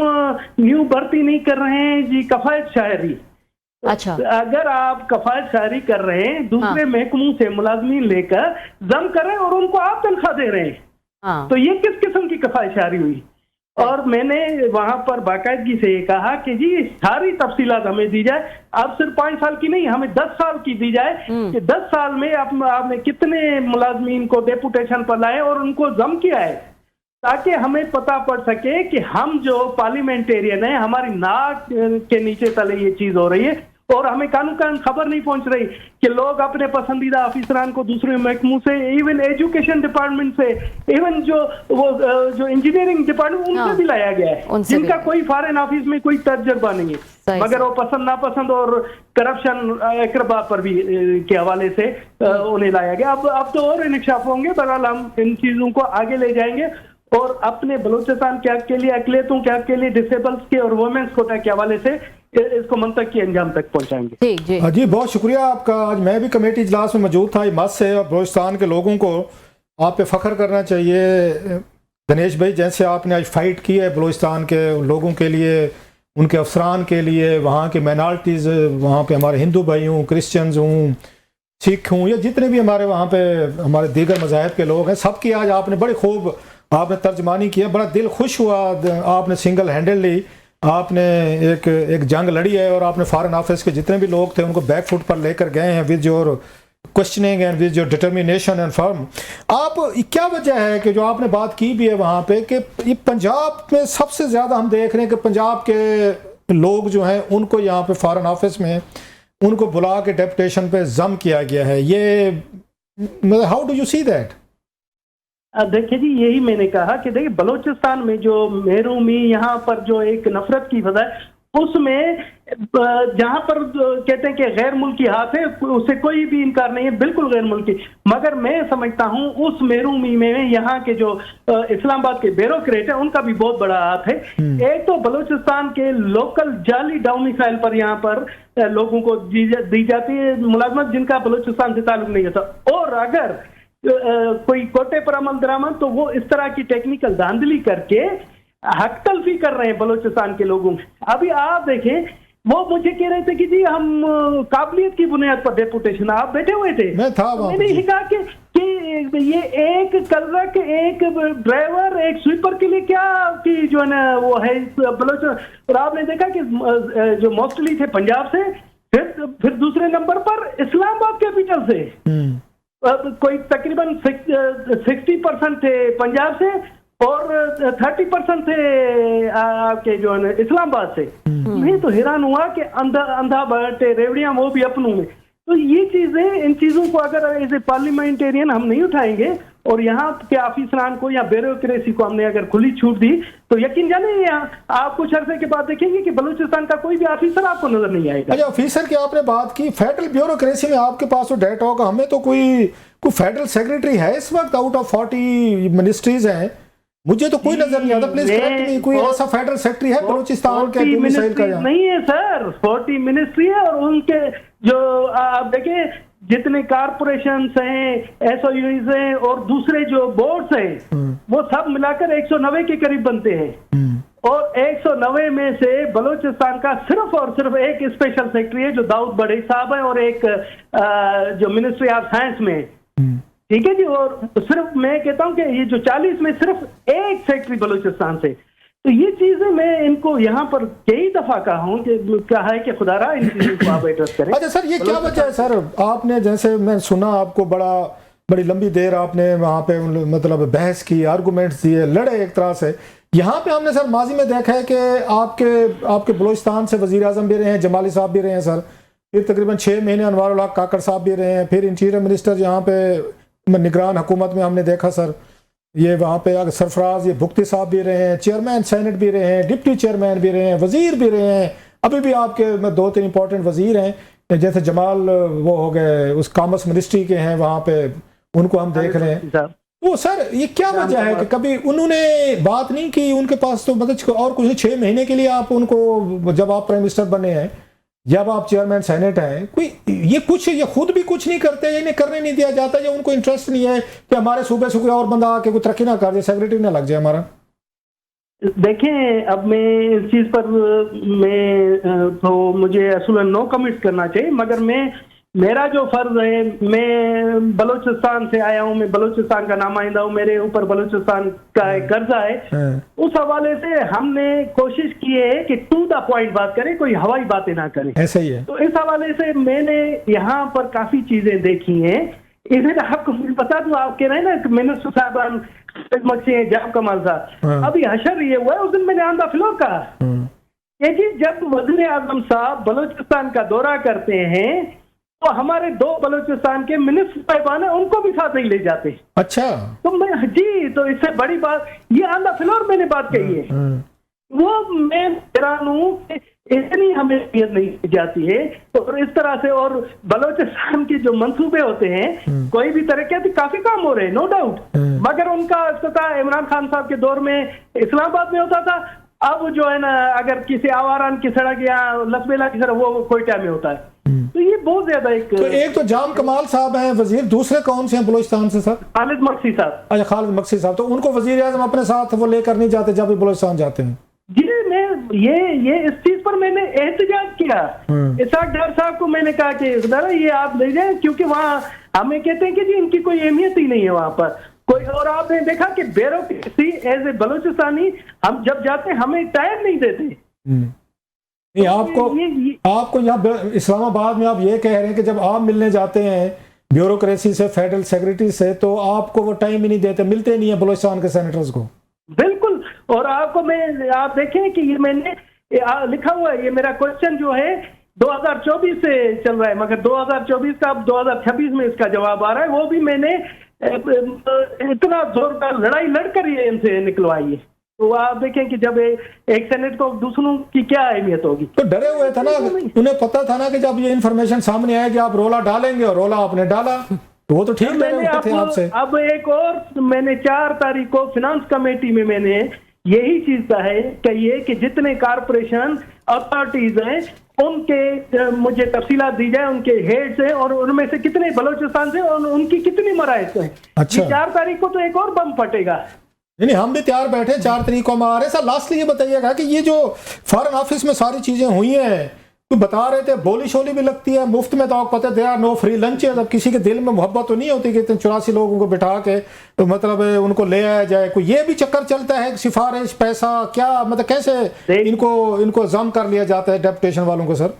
न्यू भर्ती नहीं कर रहे हैं जी, कफायत शायरी। अच्छा। अगर आप कफायत शायरी कर रहे हैं, दूसरे महकमों से मुलाजमीन लेकर जम कर रहे हैं और उनको आप तनख्वाह दे रहे हैं, तो ये किस किस्म की कफायत शायरी हुई। और मैंने वहां पर बाकायदगी से कहा कि जी सारी तफसीलात हमें दी जाए, अब सिर्फ 5 साल की नहीं, हमें 10 साल की दी जाए कि 10 साल में आपने कितने मुलाजमीन को डेपुटेशन पर लाए और उनको जम किया है, ताकि हमें पता पड़ सके कि हम जो पार्लियामेंटेरियन है, हमारी नाक के नीचे तले ये चीज हो रही है और हमें कानून खबर नहीं पहुंच रही कि लोग अपने पसंदीदा अफसरान को दूसरे महकमों से, इवन एजुकेशन डिपार्टमेंट से, इवन जो इंजीनियरिंग डिपार्टमेंट उनसे भी लाया गया है, जिनका कोई फॉरेन ऑफिस में कोई तजुर्बा नहीं है, मगर वो पसंद नापसंद और करप्शन एकरबा पर भी के हवाले से उन्हें लाया गया। अब तो और इंकशाफ होंगे, बहरहाल हम इन चीजों को आगे ले जाएंगे और अपने बलूचिस्तान के हक के लिए, अकलियतों के हक के लिए, डिसेबल्स के और वुमेन्स कोटा के हवाले से इसको मंतक की अंजाम तक पहुंचाएंगे। जी बहुत शुक्रिया आपका। आज मैं भी कमेटी इजलास में मौजूद था हिम्मत से, और बलूचिस्तान के लोगों को आप पे फ़ख्र करना चाहिए दिनेश भाई, जैसे आपने आज फाइट की है बलूचिस्तान के लोगों के लिए, उनके अफसरान के लिए, वहाँ के माइनॉरिटीज़, वहाँ पे हमारे हिंदू भाई हों, क्रिश्चियंस हों, सिख हों, या जितने भी हमारे वहाँ पे हमारे दीगर मज़ाहब के लोग हैं, सबकी आज आपने बड़े खूब आपने तर्जमानी किया। बड़ा दिल खुश हुआ, आपने सिंगल हैंडली आपने एक जंग लड़ी है और आपने फॉरेन ऑफिस के जितने भी लोग थे उनको बैक फुट पर लेकर गए हैं with your questioning and with your determination and firm. आप क्या वजह है कि जो आपने बात की भी है वहाँ पे कि ये पंजाब में सबसे ज़्यादा हम देख रहे हैं कि पंजाब के लोग जो हैं उनको यहाँ पे फॉरेन ऑफिस में उनको बुला के डेपुटेशन पे जम किया गया है, ये मतलब how do you see that? देखिए जी, यही मैंने कहा कि देखिए बलूचिस्तान में जो महरूमी यहाँ पर जो एक नफरत की वजह है, उसमें जहाँ पर कहते हैं कि गैर मुल्की हाथ है, उससे कोई भी इनकार नहीं है, बिल्कुल गैर मुल्की। मगर मैं समझता हूँ उस महरूमी में यहाँ के जो इस्लामाबाद के ब्यूरोक्रेट है उनका भी बहुत बड़ा हाथ है। एक तो बलूचिस्तान के लोकल जाली डोमिसाइल पर यहाँ पर लोगों को दी जाती है मुलाजमत जिनका बलूचिस्तान से ताल्लुक नहीं होता, और अगर कोई कोटे पर अमल दरामद तो वो इस तरह की टेक्निकल धांधली करके हक तलफी कर रहे हैं बलूचिस्तान के लोगों में। अभी आप देखें, वो मुझे कह रहे थे कि जी हम काबिलियत की बुनियाद पर डेपुटेशन, आप बैठे हुए थे, मैं था मैंने यही कहा कि ये एक कलरक, एक ड्राइवर, एक स्वीपर के लिए क्या कि जो है ना वो है बलूचिस्तान। और आपने देखा कि जो मोस्टली थे पंजाब से, फिर दूसरे नंबर पर इस्लामाबाद कैपिटल से कोई तकरीबन 60% थे पंजाब से और 30% थे आपके जो है इस्लामाबाद से। मैं तो हैरान हुआ कि अंधा बटे रेवड़ियां वो भी अपनों में। تو یہ چیزیں، ان چیزوں کو اگر ایز اے پارلیمنٹیرین ہم نہیں اٹھائیں گے اور یہاں کے آفیسران کو یا بیوروکریسی کو ہم نے اگر کھلی چھوٹ دی تو یقین جانے یہاں آپ کچھ عرصے کے بعد دیکھیں گے کہ بلوچستان کا کوئی بھی آفیسر آپ کو نظر نہیں آئے گا. اچھا آفیسر کی آپ نے بات کی، فیڈرل بیوروکریسی میں آپ کے پاس تو ڈیٹا ہوگا، ہمیں تو کوئی فیڈرل سیکریٹری ہے اس وقت آؤٹ آف 40 منسٹریز ہیں؟ مجھے تو کوئی نظر نہیں آتا. پلیز کریکٹ می، کوئی ایسا فیڈرل سیکریٹری ہے بلوچستان کے مسائل کا؟ نہیں ہے سر، 40 منسٹری ہے اور ان کے جو آپ دیکھیں جتنے کارپوریشنز ہیں، ایس او یوز ہیں اور دوسرے جو بورڈز ہیں وہ سب ملا کر 190 کے قریب بنتے ہیں، اور 190 میں سے بلوچستان کا صرف اور صرف ایک اسپیشل سیکرٹری ہے جو داؤد بڑھئی صاحب ہیں، اور ایک جو منسٹری آف سائنس میں، ٹھیک ہے جی. اور صرف میں کہتا ہوں کہ یہ جو 40 میں صرف ایک سیکرٹری بلوچستان سے. تو یہ چیزیں میں ان کو یہاں پر کئی دفعہ کہا ہوں کہ کہا ہے کہ خدا رہا ان چیزوں کو آپ ایڈریس کریں. اچھا سر، یہ کیا وجہ ہے سر؟ آپ نے جیسے میں سنا آپ کو بڑی لمبی دیر آپ نے وہاں پہ مطلب بحث کی، آرگومنٹس دیے، لڑے ایک طرح سے. یہاں پہ ہم نے سر ماضی میں دیکھا ہے کہ آپ کے بلوچستان سے وزیر اعظم بھی رہے ہیں، جمالی صاحب بھی رہے ہیں سر، پھر تقریباً 6 مہینے انوار الحق کاکڑ صاحب بھی رہے ہیں، پھر انٹیریئر منسٹر یہاں پہ نگران حکومت میں ہم نے دیکھا سر، یہ وہاں پہ سرفراز یہ بھکتی صاحب بھی رہے ہیں، چیئرمین سینٹ بھی رہے ہیں، ڈپٹی چیئرمین بھی رہے ہیں، وزیر بھی رہے ہیں، ابھی بھی آپ کے 2-3 امپورٹنٹ وزیر ہیں، جیسے جمال وہ ہو گئے اس کامرس منسٹری کے ہیں وہاں پہ، ان کو ہم دیکھ رہے ہیں. وہ سر یہ کیا وجہ ہے کہ کبھی انہوں نے بات نہیں کی؟ ان کے پاس تو مطلب اور کچھ 6 مہینے کے لیے آپ ان کو، جب آپ پرائم منسٹر بنے ہیں، جب آپ چیئرمین سینٹ ہیں، یہ خود بھی کچھ نہیں کرتے، انہیں کرنے نہیں دیا جاتا، یا ان کو انٹرسٹ نہیں ہے کہ ہمارے صوبے سے کوئی اور بندہ آ کے کوئی ترقی نہ کر جائے، سیکریٹری نہ لگ جائے ہمارا؟ دیکھیں اب میں اس چیز پر تو مجھے اصولاً نو کمنٹ کرنا چاہیے، مگر میرا جو فرض ہے، میں بلوچستان سے آیا ہوں، میں بلوچستان کا نمائندہ ہوں، میرے اوپر بلوچستان کا ایک قرضہ ہے، اس حوالے سے ہم نے کوشش کی ہے کہ ٹو دا پوائنٹ بات کریں، کوئی ہوائی باتیں نہ کریں. ایسا ہی ہے. تو اس حوالے سے میں نے یہاں پر کافی چیزیں دیکھی ہیں. ادھر آپ کو بتا دوں، آپ کہہ رہے ہیں نا منسٹر صاحب مکسی ہیں، جاب کمال صاحب، ابھی حشر یہ ہوا ہے، اس دن میں نے آن دا فلور کہا کہ جی جب وزیر اعظم صاحب بلوچستان کا دورہ کرتے ہیں تو ہمارے 2 بلوچستان کے منسٹر صاحبان ہیں، ان کو بھی ساتھ نہیں لے جاتے. اچھا. تو میں جی، تو اس سے بڑی بات یہ آن دا فلور میں نے بات کہی ہے. وہ میں حیران ہوں کہ اتنی ہمیں نہیں دی جاتی ہے. اور اس طرح سے اور بلوچستان کے جو منصوبے ہوتے ہیں، کوئی بھی ترقیاتی کافی کام ہو رہے ہیں، نو ڈاؤٹ، مگر ان کا افتتاح عمران خان صاحب کے دور میں اسلام آباد میں ہوتا تھا. اب جو ہے نا اگر کسی آواران کی سڑک یا لسبیلا کی سڑک وہ کوئٹہ میں ہوتا ہے. تو یہ بہت زیادہ ایک تو جام کمال صاحب ہیں وزیر، دوسرے کون سے ہیں بلوچستان سے سر؟ خالد مکسی صاحب. اچھا خالد مکسی صاحب، تو ان کو وزیر اعظم اپنے ساتھ وہ لے کر نہیں جاتے جب بھی بلوچستان جاتے ہیں؟ جی میں یہ اس چیز پر میں نے احتجاج کیا. اسحاق ڈار صاحب کو میں نے کہا کہ ذرا یہ آپ لے جائیں، کیونکہ وہاں ہمیں کہتے ہیں کہ جی ان کی کوئی اہمیت ہی نہیں ہے وہاں پر کوئی. اور آپ نے دیکھا کہ بیوروکریسی ایز اے بلوچستانی ہم جب جاتے ہیں ہمیں ٹائم نہیں دیتے. آپ کو یہاں اسلام آباد میں آپ یہ کہہ رہے ہیں کہ جب آپ ملنے جاتے ہیں بیوروکریسی سے، فیڈرل سیکریٹری سے، تو آپ کو وہ ٹائم ہی نہیں دیتے، ملتے نہیں ہیں بلوچستان کے سینیٹرز کو؟ بالکل. اور آپ کو آپ دیکھیں کہ یہ میں نے لکھا ہوا ہے، یہ میرا کوشچن جو ہے 2024 سے چل رہا ہے، مگر 2024 کا اب 2026 میں اس کا جواب آ رہا ہے. وہ بھی میں نے اتنا زوردار لڑائی لڑ کر یہ ان سے نکلوائی ہے. تو آپ دیکھیں کہ جب ایک سینٹ کو دوسروں کی کیا اہمیت ہوگی. تو ڈرے ہوئے تھا نا، انہیں پتا تھا نا کہ جب یہ انفارمیشن سامنے آئے کہ آپ رولا ڈالیں گے، اور رولا آپ نے ڈالا، تو وہ تو ٹھیک ڈرے ہوئے تھے آپ سے. اب ایک اور میں نے 4 تاریخ کو فنانس کمیٹی میں نے یہی چیز کہا ہے کہ یہ کہ جتنے کارپوریشن اتھارٹیز ہیں ان کے مجھے تفصیلات دی جائے، ان کے ہیڈز ہیں، اور ان میں سے کتنے بلوچستان سے، اور ان کی کتنی مراحت ہیں. 4 تاریخ کو تو ایک اور بم پھٹے گا. نہیں ہم بھی تیار بیٹھے، 4 تاریخ کو ہم آ رہے ہیں. سر لاسٹلی یہ بتائیے گا کہ یہ جو فارن آفس میں ساری چیزیں ہوئی ہیں، تو بتا رہے تھے بولی شولی بھی لگتی ہے مفت میں، تو آپ پتہ دے نو فری لنچ ہے. اب کسی کے دل میں محبت تو نہیں ہوتی کہ 84 لوگوں کو بٹھا کے تو مطلب ان کو لے آیا جائے. کوئی یہ بھی چکر چلتا ہے، سفارش، پیسہ، کیا مطلب کیسے ان کو ضم کر لیا جاتا ہے ڈیپوٹیشن والوں کو؟ سر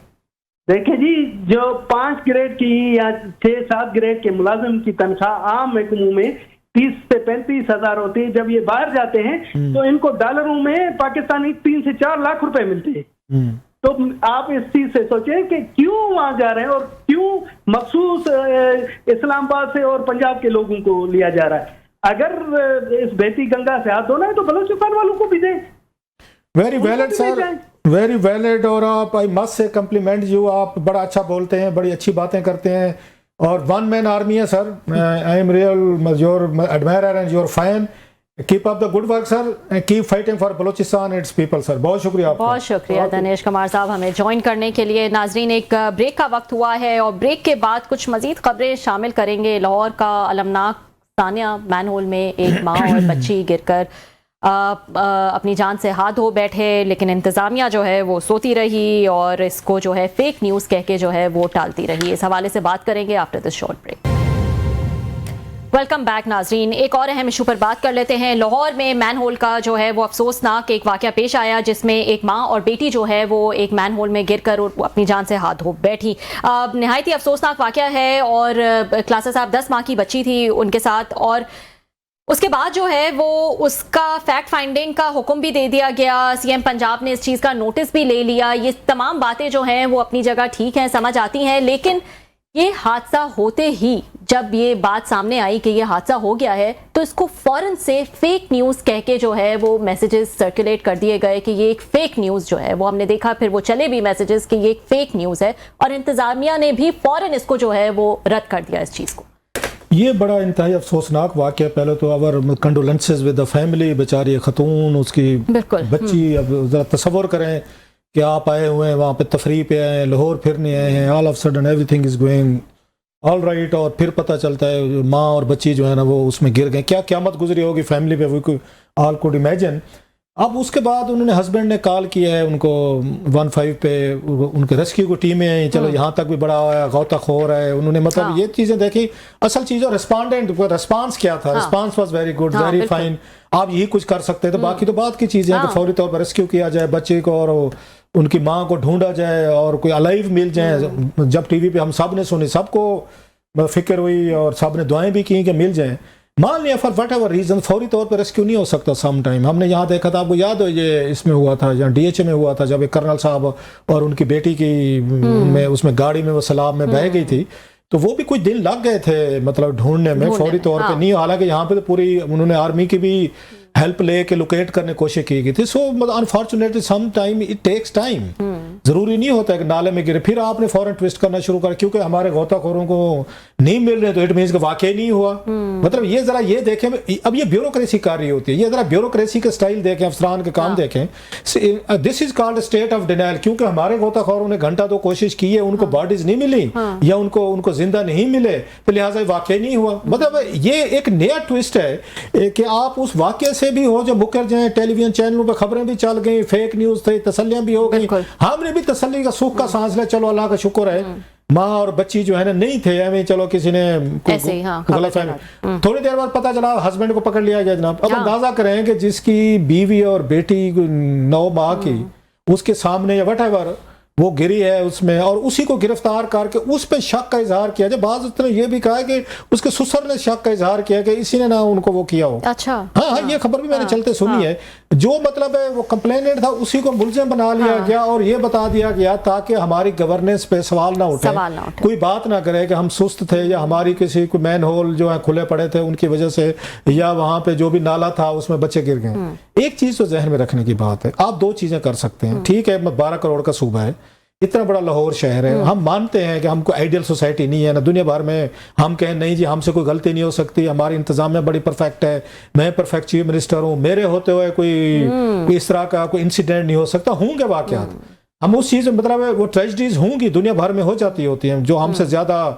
دیکھیں جی، جو 5 گریڈ کی یا 6-7 گریڈ کے ملازم کی تنخواہ عام محکموں میں 30 سے 35 ہزار ہوتی ہے، جب یہ باہر جاتے ہیں تو ان کو ڈالروں میں پاکستانی 3 سے 4 لاکھ روپے ملتے ہیں. تو آپ اس چیز سے سوچیں کہ کیوں وہاں جا رہے ہیں اور کیوں مخصوص اسلام آباد سے اور پنجاب کے لوگوں کو لیا جا رہا ہے. اگر اس بہتی گنگا سے ہاتھ دھونا ہے تو بلوچستان والوں کو بھی دیں. ویری ویلڈ سر, ویری ویلڈ. اور آپ آئی مسٹ سے کمپلیمنٹ یو, آپ بڑا اچھا بولتے ہیں, بڑی اچھی باتیں کرتے ہیں, اور ون مین آرمی ہے sir. I am real your admirer and your fan. Keep up the good work sir, keep fighting for Balochistan its people sir. بہت شکریہ آپ کا. بہت شکریہ دنیش کمار صاحب ہمیں جوائن کرنے کے لیے. ناظرین, ایک بریک کا وقت ہوا ہے اور بریک کے بعد کچھ مزید خبریں شامل کریں گے. لاہور کا المناک ثانیہ مین ہول میں ایک ماں اور بچی گر کر اپنی جان سے ہاتھ دھو بیٹھے, لیکن انتظامیہ جو ہے وہ سوتی رہی اور اس کو جو ہے فیک نیوز کہہ کے جو ہے وہ ٹالتی رہی. اس حوالے سے بات کریں گے after this short break. Welcome back ناظرین. ایک اور اہم ایشو پر بات کر لیتے ہیں. لاہور میں مین ہول کا جو ہے وہ افسوسناک ایک واقعہ پیش آیا جس میں ایک ماں اور بیٹی جو ہے وہ ایک مین ہول میں گر کر اپنی جان سے ہاتھ دھو بیٹھی. نہایت ہی افسوسناک واقعہ ہے اور کلاسر صاحب 10 ماہ کی بچی تھی ان کے ساتھ, اور اس کے بعد جو ہے وہ اس کا فیکٹ فائنڈنگ کا حکم بھی دے دیا گیا. سی ایم پنجاب نے اس چیز کا نوٹس بھی لے لیا. یہ تمام باتیں جو ہیں وہ اپنی جگہ ٹھیک ہیں, سمجھ آتی ہیں, لیکن یہ حادثہ ہوتے ہی جب یہ بات سامنے آئی کہ یہ حادثہ ہو گیا ہے تو اس کو فوراً سے فیک نیوز کہہ کے جو ہے وہ میسیجز سرکولیٹ کر دیے گئے کہ یہ ایک فیک نیوز جو ہے وہ ہم نے دیکھا. پھر وہ چلے بھی میسیجز کہ یہ ایک فیک نیوز ہے, اور انتظامیہ نے بھی فوراً اس کو جو ہے وہ رد کر دیا اس چیز کو. یہ بڑا انتہائی افسوسناک واقعہ. پہلے تو اور کنڈولنسز ود دا فیملی, بیچاری خاتون, اس کی بچی. اب ذرا تصور کریں کہ آپ آئے ہوئے ہیں وہاں پہ تفریح پہ آئے ہیں, لاہور پھرنے آئے ہیں, all of sudden every thing is going all right, اور پھر پتہ چلتا ہے ماں اور بچی جو ہے نا وہ اس میں گر گئے. کیا قیامت گزری ہوگی فیملی پہ, وہ آل کوڈ امیجن. اب اس کے بعد انہوں نے ہسبینڈ نے کال کیا ہے ان کو 15 پہ, ان کے ریسکیو کو ٹیمیں ہیں, چلو یہاں تک بھی بڑا ہوا, غوطہ خور ہے. انہوں نے مطلب یہ چیزیں دیکھی. اصل چیز اور رسپانس کیا تھا, response was very good, very fine. آپ یہی کچھ کر سکتے تھے. باقی تو بات کی چیزیں ہیں کہ فوری طور پر ریسکیو کیا جائے بچے کو اور ان کی ماں کو ڈھونڈا جائے اور کوئی الائیو مل جائیں. جب ٹی وی پہ ہم سب نے سنی, سب کو فکر ہوئی اور سب نے دعائیں بھی کی کہ مل جائیں. مان لیا فار وٹ ایور ریزن فوری طور پہ ریسکیو نہیں ہو سکتا. سم ٹائم ہم نے یہاں دیکھا تھا, آپ کو یاد ہو یہ اس میں ہوا تھا, یہاں ڈی ایچ اے میں ہوا تھا, جب ایک کرنل صاحب اور ان کی بیٹی کی اس میں گاڑی میں وہ سیلاب میں بہہ گئی تھی, تو وہ بھی کچھ دن لگ گئے تھے مطلب ڈھونڈنے میں, فوری طور پہ نہیں. حالانکہ یہاں پہ تو پوری انہوں نے آرمی کی بھی ہیلپ لے کے لوکیٹ کرنے کی کوشش کی گئی تھی. So unfortunately some time it takes time. ضروری نہیں ہوتا ہے کہ نالے میں گرے پھر آپ نے فوراً ٹویسٹ کرنا شروع کر, کیونکہ ہمارے غوطہ خوروں کو نہیں مل رہے تو اٹ مینس کہ واقعی نہیں ہوا. مطلب یہ ذرا یہ دیکھیں, اب یہ بیوروکریسی کر رہی ہوتی ہے, یہ ذرا بیوروکریسی کے سٹائل دیکھیں, افسران کے کام دیکھیں. This is called state of denial. کیونکہ ہمارے غوطہ خوروں نے گھنٹہ تو کوشش کی ہے, ان کو باڈیز نہیں ملی یا ان کو زندہ نہیں ملے, تو لہٰذا واقعی نہیں ہوا. مطلب یہ ایک نیا ٹویسٹ ہے کہ آپ اس واقعے سے بھی ہو جو مکر جائیں, ٹیلی ویژن چینلوں پہ خبریں بھی چل گئیں, فیک نیوز تھے, تسلیاں بھی ہو گئی, ہم نے بھی تسلی کا سکھ کا سانس لیا, چلو اللہ کا شکر ہے ماں اور بچی جو ہے نا نہیں تھے, ایویں چلو کسی نے غلط فہمی. تھوڑی دیر بعد پتہ چلا ہسبینڈ کو پکڑ لیا گیا جناب. اب اندازہ کریں کہ جس کی بیوی اور بیٹی 9 ماہ کی اس کے سامنے یا وٹ ایور وہ گری ہے اس میں, اور اسی کو گرفتار کر کے اس پہ شک کا اظہار کیا جائے. بعض نے یہ بھی کہا ہے کہ اس کے سسر نے شک کا اظہار کیا کہ اسی نے نہ ان کو وہ کیا ہو. اچھا ہاں, یہ خبر بھی میں نے چلتے سنی ہے. جو مطلب ہے وہ کمپلیننٹ تھا اسی کو ملزم بنا لیا گیا اور یہ بتا دیا گیا تاکہ ہماری گورننس پہ سوال نہ اٹھے, کوئی بات نہ کرے کہ ہم سست تھے یا ہماری کسی کو مین ہول جو ہے کھلے پڑے تھے ان کی وجہ سے, یا وہاں پہ جو بھی نالا تھا اس میں بچے گر گئے. ایک چیز تو ذہن میں رکھنے کی بات ہے, آپ 2 چیزیں کر سکتے ہیں. ٹھیک ہے 12 کروڑ کا صوبہ ہے, اتنا بڑا لاہور شہر ہے, ہم مانتے ہیں کہ ہم کو آئیڈیل سوسائٹی نہیں ہے نا دنیا بھر میں. ہم کہیں نہیں جی ہم سے کوئی غلطی نہیں ہو سکتی, ہماری انتظامیہ بڑی پرفیکٹ ہے, میں پرفیکٹ چیف منسٹر ہوں, میرے ہوتے ہوئے کوئی اس طرح کا کوئی انسیڈنٹ نہیں ہو سکتا. ہوں گے واقعات, ہم اس چیز میں مطلب وہ ٹریجڈیز ہوں گی دنیا بھر میں ہو جاتی ہوتی ہیں جو ہم سے زیادہ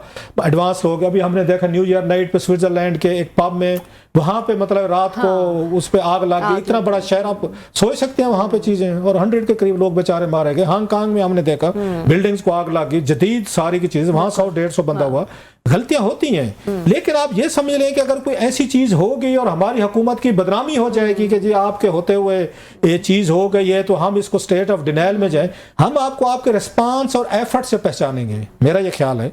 ایڈوانس لوگ. ابھی ہم نے دیکھا نیو ایئر نائٹ پہ سوئٹزرلینڈ کے ایک پب میں وہاں پہ مطلب رات کو اس پہ آگ لگ گئی. اتنا بڑا شہر, آپ سوچ سکتے ہیں وہاں پہ چیزیں, اور 100 کے قریب لوگ بیچارے مارے گئے. ہانگ کانگ میں ہم نے دیکھا بلڈنگز کو آگ لگ گئی, جدید ساری کی چیز, وہاں 100-150 بندہ ہوا. غلطیاں ہوتی ہیں, لیکن آپ یہ سمجھ لیں کہ اگر کوئی ایسی چیز ہو گئی اور ہماری حکومت کی بدنامی ہو جائے گی کہ جی آپ کے ہوتے ہوئے یہ چیز ہو گئی ہے تو ہم اس کو اسٹیٹ آف ڈینائل میں جائیں, ہم آپ کو آپ کے ریسپانس اور ایفرٹ سے پہچانیں گے. میرا یہ خیال ہے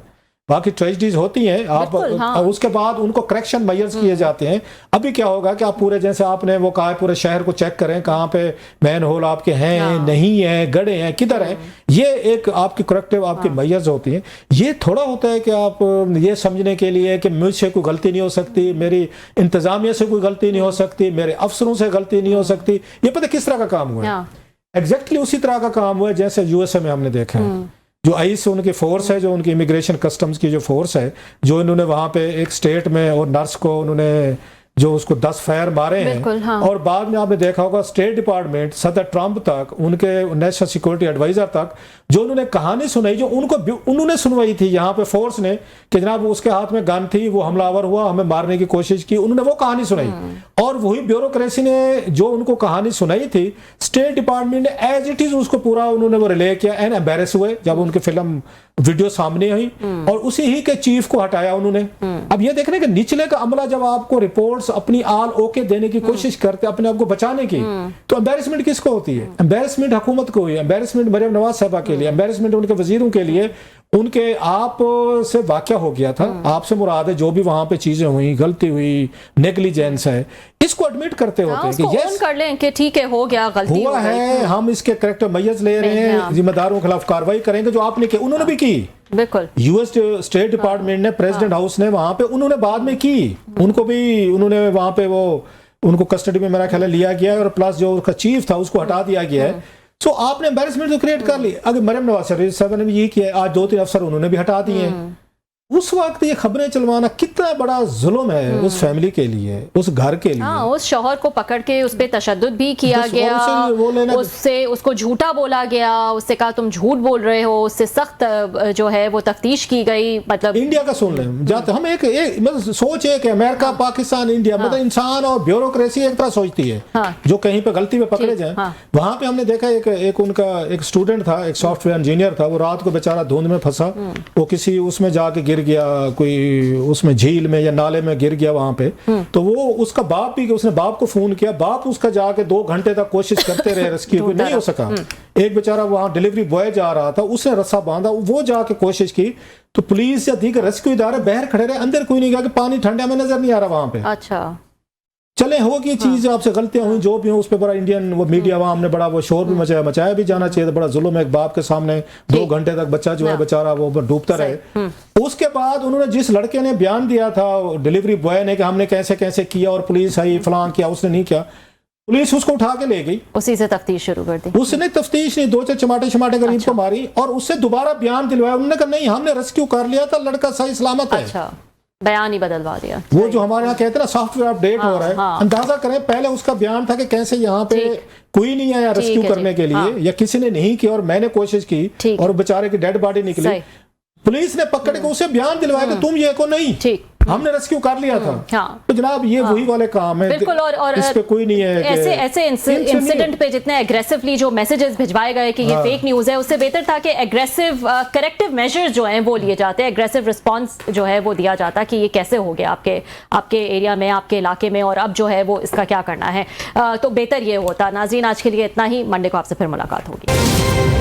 बाकी ट्रेजिडीज होती हैं, आप उसके बाद उनको करेक्शन मेजर्स किए जाते हैं। अभी क्या होगा कि आप पूरे, जैसे आपने वो कहा, पूरे शहर को चेक करें कहाँ पे मैन होल आपके हैं, नहीं है, गड्ढे हैं, किधर हैं, ये एक आपकी करेक्टिव आपकी मेजर्स होती हैं। ये थोड़ा होता है कि आप ये समझने के लिए कि मुझसे कोई गलती नहीं हो सकती, मेरी इंतजामिया से कोई गलती नहीं हो सकती, मेरे अफसरों से गलती नहीं हो सकती। ये पता किस तरह का काम हुआ है? एग्जैक्टली उसी तरह का काम हुआ है जैसे यूएसए में हमने देखा है। जो आईस उनकी फोर्स है, जो उनकी इमिग्रेशन कस्टम्स की जो फोर्स है, जो इन्होंने वहां पे एक स्टेट में और नर्स को उन्होंने जो उसको 10 फायर मारे हैं, और बाद में आपने देखा होगा स्टेट डिपार्टमेंट, सदर ट्रंप तक, उनके नेशनल सिक्योरिटी एडवाइजर तक, जो उन्होंने कहानी सुनाई, जो उन्होंने सुनवाई थी यहाँ पे फोर्स ने कि जनाब उसके हाथ में गन थी, वो हमलावर हुआ, हमें मारने की कोशिश की, उन्होंने वो कहानी सुनाई। और वही ब्यूरोक्रेसी ने जो उनको कहानी सुनाई थी, स्टेट डिपार्टमेंट ने एज इट इज उसको पूरा उन्होंने वो रिले किया। एंड एम्बेरस हुए जब उनकी फिल्म वीडियो सामने आई, और उसी ही के चीफ को हटाया उन्होंने। अब ये देखने के निचले का अमला जब आपको रिपोर्ट्स अपनी आल ओके देने की कोशिश करते अपने आप को बचाने की, तो एम्बेरसमेंट किसको होती है? एम्बेरसमेंट हुकूमत को हुई, एम्बेरसमेंट मरियम नवाज साहबा के लिए, एम्बेरसमेंट उनके वजीरों के लिए। उनके आप से वाकया हो गया था, आपसे मुराद है जो भी वहां पे चीजें हुई, गलती हुई, नेग्लिजेंस है, इसको एडमिट करते होते हैं कि यस कर लें कि ठीक है हो गया, गलती हुआ है, हम इसके करेक्टर मैयर्स ले रहे हैं, जिम्मेदारों के खिलाफ कार्रवाई करेंगे जो आपने की, उन्होंने भी की। बिल्कुल यूएस स्टेट डिपार्टमेंट ने, प्रेसिडेंट हाउस ने वहां पे उन्होंने बाद में की, उनको भी उन्होंने वहां पे वो उनको कस्टडी में मेरा ख्याल लिया गया है, और प्लस जो उसका चीफ था उसको हटा दिया गया है। सो आपने एम्बेरसमेंट तो क्रिएट कर ली। अगर मरियम नवाज साहब ने भी ये किया, आज 2-3 अफसर उन्होंने भी हटा दिए। उस वक्त ये खबरें चलवाना कितना बड़ा जुल्म है उस फैमिली के लिए, उस घर के लिए। उस शौहर को पकड़ के उस पे तशद्दुद भी किया गया, उससे उसको झूठा बोला गया, उससे कहा तुम झूठ बोल रहे हो, उससे सख्त जो है वो तफ्तीश की गई। मतलब इंडिया का सुन लें जाते हम एक मतलब सोच है कि अमेरिका, पाकिस्तान, इंडिया, मतलब इंसान और ब्यूरोक्रेसी एक तरह सोचती है। जो कहीं पे गलती में पकड़े जाए, वहां पे हमने देखा एक उनका एक स्टूडेंट था, एक सॉफ्टवेयर इंजीनियर था, वो रात को बेचारा धुंध में फंसा, वो किसी उसमें जाके गिर गया, कोई उसमें झील में या नाले में गिर गया वहां पे। तो वो उसका बाप भी, उसने बाप को फोन किया, बाप उसका जाके 2 घंटे तक कोशिश करते रहे, रेस्क्यू कोई नहीं हो सका। एक बेचारा वहां डिलीवरी बॉय जा रहा था, उसने रस्सा बांधा, वो जाके कोशिश की, तो पुलिस या दीगर रेस्क्यू इदारे बाहर खड़े रहे, अंदर कोई नहीं गया कि पानी ठंडा में नजर नहीं आ रहा वहां पे। अच्छा चले हो कि चीज आपसे गलतियां हुई जो भी हो, उस पर बड़ा इंडियन वो मीडिया वहां हमने बड़ा वो शोर भी मचाया भी जाना चाहिए। बड़ा जुल्म है एक बाप के सामने 2 घंटे तक बच्चा जो है बेचारा वो डूबता रहे। उसके बाद उन्होंने जिस लड़के ने बयान दिया था डिलीवरी बॉय ने कि हमने कैसे कैसे किया और पुलिस आई फलां किया, उसने नहीं किया, पुलिस उसको उठा के ले गई, उसी से तफ्तीश शुरू कर दी। उसने तफ्तीश नहीं, 2-4 चमाटे गरीब को मारी और उससे दोबारा बयान दिलवाया। उन्होंने कहा नहीं हमने रेस्क्यू कर लिया था, लड़का सही सलामत है। अच्छा, बयान ही बदलवा दिया। वो जो हमारे यहाँ कहते हैं ना सॉफ्टवेयर अपडेट हो रहा है। अंदाजा करें पहले उसका बयान था कि कैसे यहाँ पे कोई नहीं आया रेस्क्यू करने के लिए, या किसी ने नहीं किया और मैंने कोशिश की और बेचारे की डेड बॉडी निकली, पुलिस ने पकड़ के उसे बयान दिलवाया कि तुम ये को नहीं, हमने रेस्क्यू कर लिया था। तो जनाब ये वही वाले काम है। बिल्कुल, और इस पे कोई नहीं है। ऐसे इंसिडेंट पे जितने एग्रेसिवली जो मैसेजेस भिजवाए गए कि ये फेक न्यूज है, उससे बेहतर था कि एग्रेसिव करेक्टिव मेजर्स जो हैं वो लिए जाते, एग्रेसिव रिस्पांस जो है वो दिया जाता कि ये कैसे हो गया आपके एरिया में, आपके इलाके में, और अब जो है वो इसका क्या करना है। तो बेहतर ये होता। नाज़रीन आज के लिए इतना ही, मंडे को आपसे फिर मुलाकात होगी।